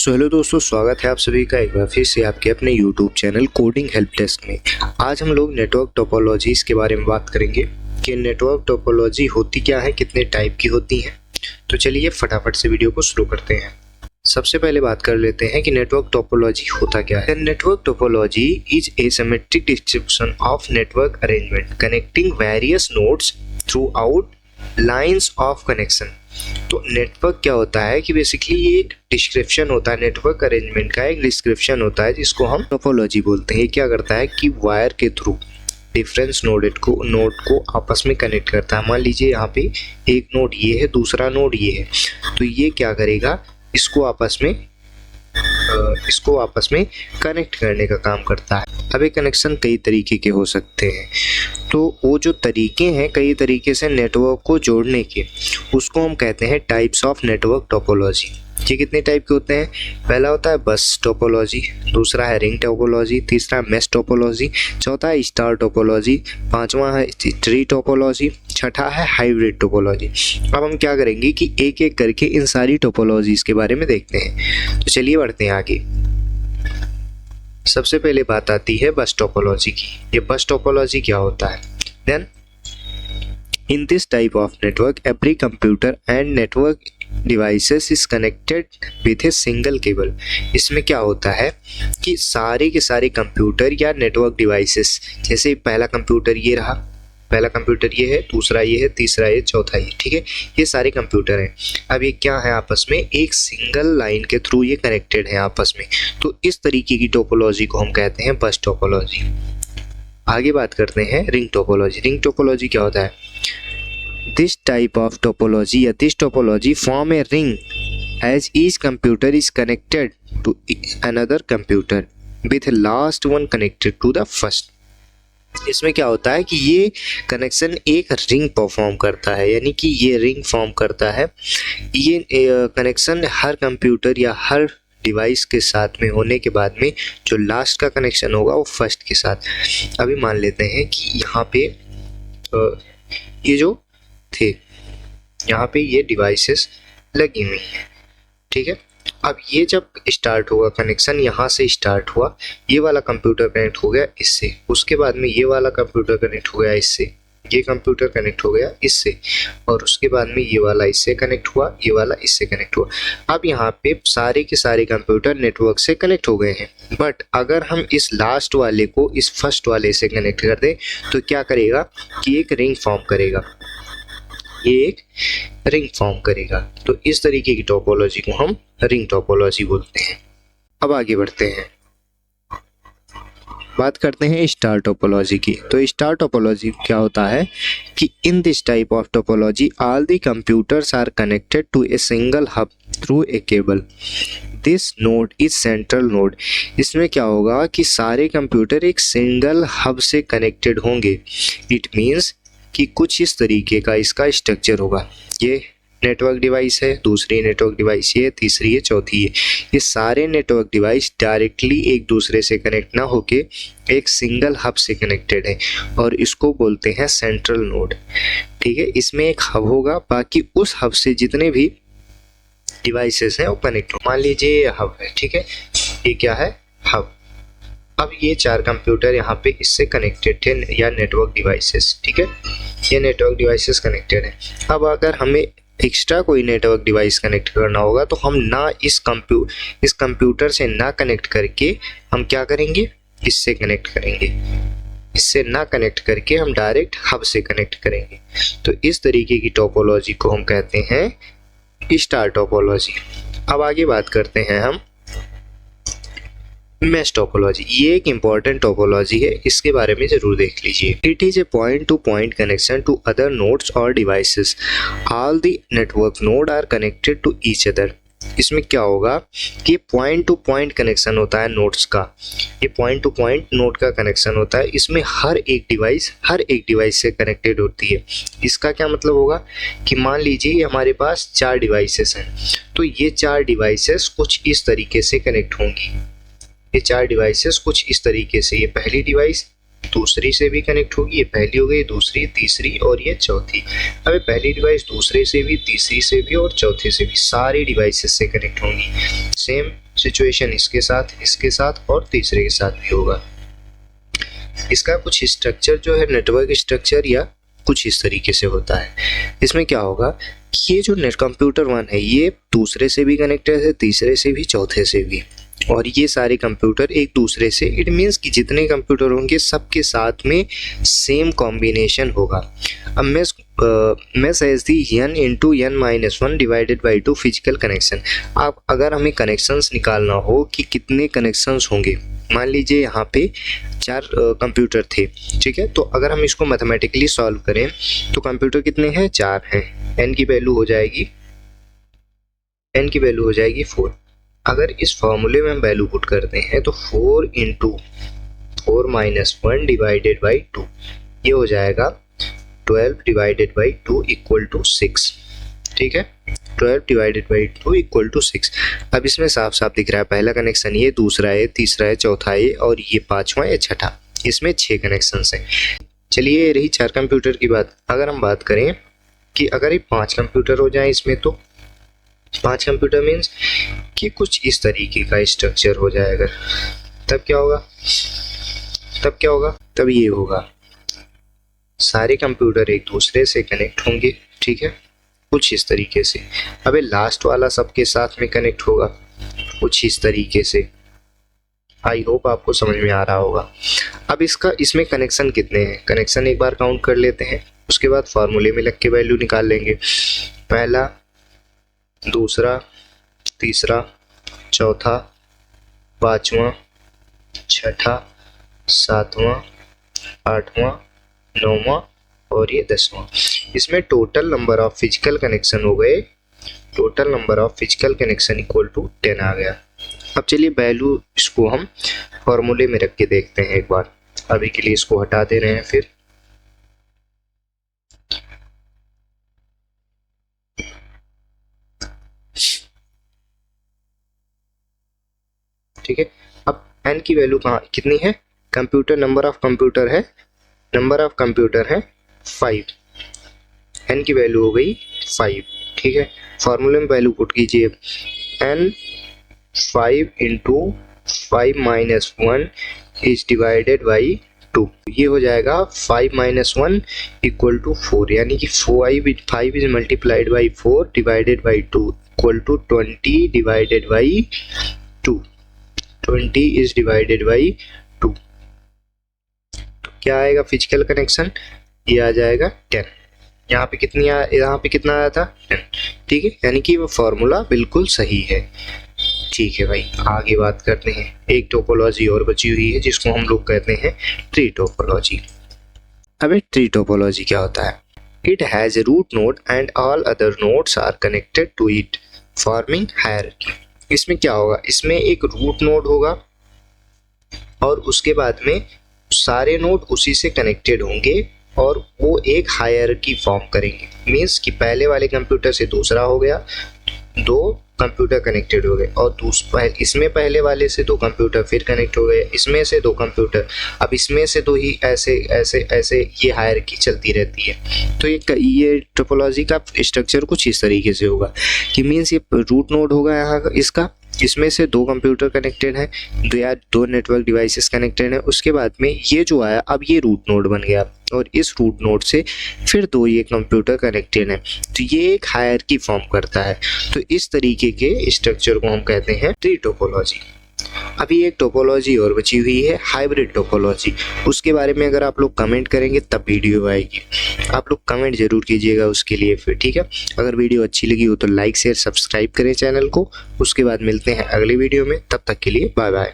So hello दोस्तों, स्वागत है आप सभी का एक बार फिर से आपके अपने YouTube channel coding help desk में। आज हम लोग नेटवर्क टोपोलॉजीज के बारे में बात करेंगे कि नेटवर्क टोपोलॉजी होती क्या है, कितने टाइप की होती हैं। तो चलिए फटाफट से वीडियो को शुरू करते हैं। सबसे पहले बात कर लेते हैं कि नेटवर्क टोपोलॉजी होता क्या है। Network topology is a symmetric distribution of network arrangement connecting various nodes through out lines of connection. तो नेटवर्क क्या होता है कि बेसिकली ये एक डिस्क्रिप्शन होता है, नेटवर्क अरेंजमेंट का एक डिस्क्रिप्शन होता है जिसको हम टोपोलॉजी बोलते हैं। क्या करता है कि वायर के थ्रू डिफरेंस नोड को आपस में कनेक्ट करता है। मान लीजिए यहाँ पे एक नोड ये है, दूसरा नोड ये है, तो ये क्या करेगा, इसको आपस में कनेक्ट करने का काम करता है। अब ये कनेक्शन कई तरीके के हो सकते हैं, तो वो जो तरीके हैं कई तरीके से नेटवर्क को जोड़ने के, उसको हम कहते हैं टाइप्स ऑफ नेटवर्क टोपोलॉजी। ये कितने टाइप के होते हैं? पहला होता है बस टोपोलॉजी, दूसरा है रिंग टोपोलॉजी, तीसरा मेश टोपोलॉजी, चौथा है स्टार टोपोलॉजी, पांचवा है ट्री टोपोलॉजी, छठा है हाइब्रिड टोपोलॉजी। अब हम क्या करेंगे कि एक एक करके इन सारी टोपोलॉजीज के बारे में देखते हैं। तो चलिए बढ़ते हैं आगे। सबसे पहले बात आती है बस टोपोलॉजी की। ये बस टोपोलॉजी क्या होता है? Then in this type of network every computer and network devices is connected with a single cable. इसमें क्या होता है कि सारे के सारे कंप्यूटर या नेटवर्क डिवाइसेस, जैसे पहला कंप्यूटर ये रहा, पहला कंप्यूटर ये है, दूसरा ये है, तीसरा ये, चौथा ये, ठीक है, ये सारे कंप्यूटर हैं। अब ये क्या है, आपस में एक सिंगल लाइन के थ्रू ये कनेक्टेड है आपस में। तो इस तरीके की टोपोलॉजी को हम कहते हैं बस टोपोलॉजी। आगे बात करते हैं रिंग टोपोलॉजी। रिंग टोपोलॉजी क्या होता है? दिस टाइप ऑफ टोपोलॉजी या this topology form a ring as each computer is connected to another computer with last one connected to the first. इसमें क्या होता है कि ये कनेक्शन एक रिंग परफॉर्म करता है, यानी कि ये रिंग फॉर्म करता है। ये कनेक्शन हर कंप्यूटर या हर डिवाइस के साथ में होने के बाद में जो लास्ट का कनेक्शन होगा वो फर्स्ट के साथ। अभी मान लेते हैं कि यहाँ पे ये जो थे, यहाँ पे ये डिवाइसेस लगी हुई हैं, ठीक है। अब ये जब स्टार्ट होगा कनेक्शन, यहाँ से स्टार्ट हुआ, ये वाला कंप्यूटर कनेक्ट हो गया इससे, उसके बाद में ये वाला कंप्यूटर कनेक्ट हो गया इससे, ये कंप्यूटर कनेक्ट हो गया इससे, और उसके बाद में ये वाला इससे कनेक्ट हुआ, ये वाला इससे कनेक्ट हुआ। अब यहाँ पे सारे के सारे कंप्यूटर नेटवर्क से कनेक्ट हो गए हैं। बट अगर हम इस लास्ट वाले को इस फर्स्ट वाले से कनेक्ट कर दें तो क्या करेगा कि एक रिंग फॉर्म करेगा, ये एक रिंग फॉर्म करेगा। तो इस तरीके की टोपोलॉजी को हम रिंग टोपोलॉजी बोलते हैं। अब आगे बढ़ते हैं, बात करते हैं स्टार टोपोलॉजी की। तो स्टार टोपोलॉजी क्या होता है कि in this type of topology all the computers are connected to a single hub through a cable. This node is central node. इसमें क्या होगा कि सारे कंप्यूटर एक सिंगल हब से कनेक्टेड होंगे। इट मीन्स कि कुछ इस तरीके का इसका स्ट्रक्चर होगा। ये नेटवर्क डिवाइस है, दूसरी नेटवर्क डिवाइस ये, तीसरी है, चौथी है। ये सारे नेटवर्क डिवाइस डायरेक्टली एक दूसरे से कनेक्ट ना होके एक सिंगल हब से कनेक्टेड है और इसको बोलते हैं सेंट्रल नोड, ठीक है। इसमें एक हब होगा, बाकी उस हब से जितने भी डिवाइसेस हैं वो कनेक्ट हो। मान लीजिए ये हब है, ठीक है, ये क्या है, हब। अब ये चार कंप्यूटर यहाँ पे इससे कनेक्टेड थे या नेटवर्क डिवाइसेस, ठीक है, ये नेटवर्क डिवाइसेस कनेक्टेड है। अब अगर हमें एक्स्ट्रा कोई नेटवर्क डिवाइस कनेक्ट करना होगा तो हम ना इस कंप्यूटर से ना कनेक्ट करके हम क्या करेंगे, इससे कनेक्ट करेंगे। इससे ना कनेक्ट करके हम डायरेक्ट हब से कनेक्ट करेंगे। तो इस तरीके की टोपोलॉजी को हम कहते हैं स्टार टोपोलॉजी। अब आगे बात करते हैं हम मैश टोपोलॉजी। ये एक इम्पॉर्टेंट टोपोलॉजी है, इसके बारे में जरूर देख लीजिए। It is a point to point connection to other nodes और devices. All the network node are connected to each other. इसमें क्या होगा कि पॉइंट टू पॉइंट कनेक्शन होता है नोड्स का। ये पॉइंट टू पॉइंट नोड का कनेक्शन होता है। इसमें हर एक डिवाइस से कनेक्टेड होती है। इसका क्या मतलब होगा कि मान लीजिए हमारे पास 4 डिवाइसेस हैं, तो ये 4 डिवाइसेस कुछ इस तरीके से कनेक्ट होंगी। ये 4 डिवाइसेस कुछ इस तरीके से, ये पहली डिवाइस दूसरी से भी कनेक्ट होगी, ये पहली हो गई, दूसरी, तीसरी और ये चौथी। अब ये पहली डिवाइस दूसरे से भी, तीसरी से भी और चौथे से भी, सारी डिवाइसेस से कनेक्ट होंगी। सेम सिचुएशन इसके साथ और तीसरे के साथ भी होगा। इसका कुछ स्ट्रक्चर जो है नेटवर्क स्ट्रक्चर या कुछ इस तरीके से होता है। इसमें क्या होगा कि ये जो नेट कंप्यूटर 1 है ये दूसरे से भी कनेक्टेड है, तीसरे से भी, चौथे से भी, और ये सारे कंप्यूटर एक दूसरे से, इट मीन्स कि जितने कंप्यूटर होंगे सबके साथ में सेम कॉम्बिनेशन होगा। अब mesh as the n into n-1 divided by 2 physical connection. अब अगर हमें कनेक्शंस निकालना हो कि कितने कनेक्शंस होंगे, मान लीजिए यहाँ पे 4 कंप्यूटर थे, ठीक है, तो अगर हम इसको मैथमेटिकली सॉल्व करें तो कंप्यूटर कितने हैं, 4 हैं, n की वैल्यू हो जाएगी 4। अगर इस फॉर्मूले में हम वैल्यू पुट करते हैं तो 4 इंटू 4-1 डिवाइडेड बाई 2, ये हो जाएगा 12 डिवाइडेड बाई 2 इक्वल टू 6, ठीक है, 12 डिवाइडेड बाई 2 इक्वल टू 6। अब इसमें साफ साफ दिख रहा है पहला कनेक्शन ये, दूसरा है, तीसरा है, चौथा है और ये पांचवा या छठा, इसमें 6 कनेक्शंस हैं। चलिए ये रही 4 कंप्यूटर की बात। अगर हम बात करें कि अगर ये 5 कंप्यूटर हो जाए इसमें, तो 5 कंप्यूटर मीन्स कि कुछ इस तरीके का स्ट्रक्चर हो जाएगा। तब क्या होगा, तब ये होगा, सारे कंप्यूटर एक दूसरे से कनेक्ट होंगे, ठीक है, कुछ इस तरीके से। अबे लास्ट वाला सबके साथ में कनेक्ट होगा कुछ इस तरीके से। आई होप आपको समझ में आ रहा होगा। अब इसमें कनेक्शन कितने हैं, कनेक्शन एक बार काउंट कर लेते हैं, उसके बाद फार्मूले में लग के वैल्यू निकाल लेंगे। पहला, दूसरा, तीसरा, चौथा, पांचवा, छठा, सातवां, आठवां, नौवां और ये 10वां। इसमें total number of physical connection हो गए, total number of physical connection equal to 10 आ गया। अब चलिए वैल्यू इसको हम फॉर्मूले में रख के देखते हैं एक बार। अभी के लिए इसको हटा दे रहे हैं फिर। ठीक है, अब n की वैल्यू कितनी है, कंप्यूटर नंबर ऑफ कंप्यूटर है 5, n की वैल्यू हो गई 5, ठीक है। फॉर्मूले में वैल्यू पुट कीजिए, n 5 into 5-1 is divided by 2, ये हो जाएगा 5-1 इक्वल टू 4, यानी कि 5 is multiplied by 4 divided by 2 equal to 20 divided by 2, 20 is divided by 2। तो क्या आएगा फिजिकल कनेक्शन, ये आ जाएगा 10। यहाँ पे कितना आया था 10, ठीक है, यानी कि वो फॉर्मूला बिल्कुल सही है। ठीक है भाई, आगे बात करते हैं। एक टोपोलॉजी और बची हुई है जिसको हम लोग कहते हैं ट्री टोपोलॉजी। अब ट्री टोपोलॉजी क्या होता है, it has a root node and all other nodes are connected to it forming hierarchy. इसमें क्या होगा, इसमें एक रूट नोड होगा और उसके बाद में सारे नोड उसी से कनेक्टेड होंगे और वो एक हायरार्की फॉर्म करेंगे। मीन्स कि पहले वाले कंप्यूटर से दूसरा हो गया, 2 कंप्यूटर कनेक्टेड हो गए, और इसमें पहले वाले से 2 कंप्यूटर फिर कनेक्ट हो गए, इसमें से 2 कंप्यूटर, अब इसमें से 2 ही, ऐसे ऐसे ऐसे ये हायरार्की चलती रहती है। तो ये टोपोलॉजी का स्ट्रक्चर कुछ इस तरीके से होगा कि मीन्स ये रूट नोड होगा यहाँ का, इसमें से 2 कंप्यूटर कनेक्टेड हैं, 2 नेटवर्क डिवाइसेस कनेक्टेड हैं, उसके बाद में ये जो आया अब ये रूट नोड बन गया और इस रूट नोड से फिर 2 ये कंप्यूटर कनेक्टेड हैं, तो ये एक हायरार्की फॉर्म करता है। तो इस तरीके के स्ट्रक्चर को हम कहते हैं ट्री टोपोलॉजी। अभी एक टोपोलॉजी और बची हुई है हाइब्रिड टोपोलॉजी, उसके बारे में अगर आप लोग कमेंट करेंगे तब वीडियो आएगी, आप लोग कमेंट जरूर कीजिएगा उसके लिए फिर, ठीक है। अगर वीडियो अच्छी लगी हो तो लाइक शेयर सब्सक्राइब करें चैनल को। उसके बाद मिलते हैं अगले वीडियो में, तब तक के लिए बाय बाय।